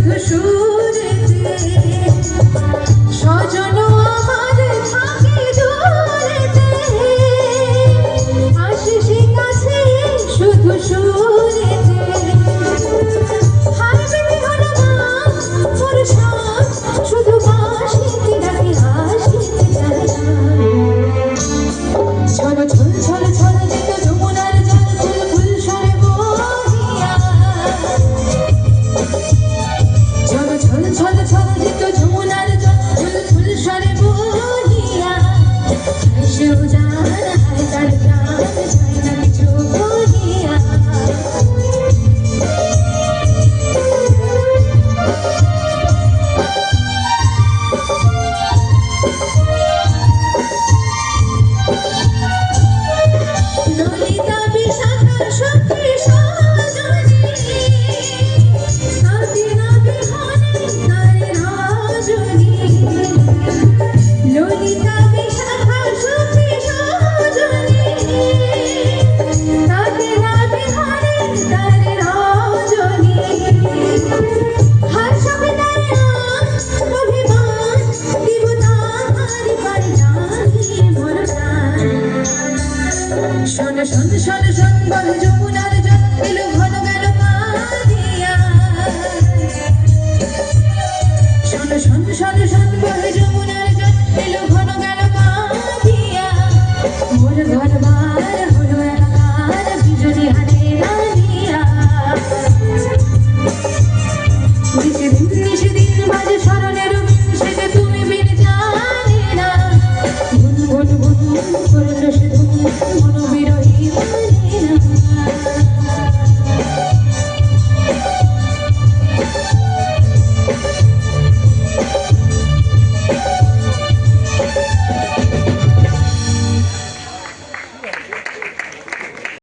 শুধু সুরেতে স্বজন আমার থাকে দূরেতে আসে সে কাছে শুধু সুরেতে হারবে হলো গান মোর সাজ শুধু বাঁশিতে ডাকে হাসিতে চায় ছল ছল ছল ছল যেত যমুনার জল ফুল ফুল সরে বহিয়া ছল ছল ছল ছল যেত যমুনার জল ফুল ফুল সরে বহিয়া সেও জানায় তার প্রাণ যায় না কিছু বহিয়া ললিতা বিশাখা সখী সজনী তাতে না বিহানে তারে রাজনী ললিতা বিশাখা সখী সজনী তাতে না বিহানে তারে রাজনী হার সবে তারে অভিমান দিব তাহারি পারি জানি মোর প্রাণ শোন শোন শোন শোন বল যমুনার জল এলো ঘন গেল পানিয়া শোন শোন শোন শোন বল যমুনার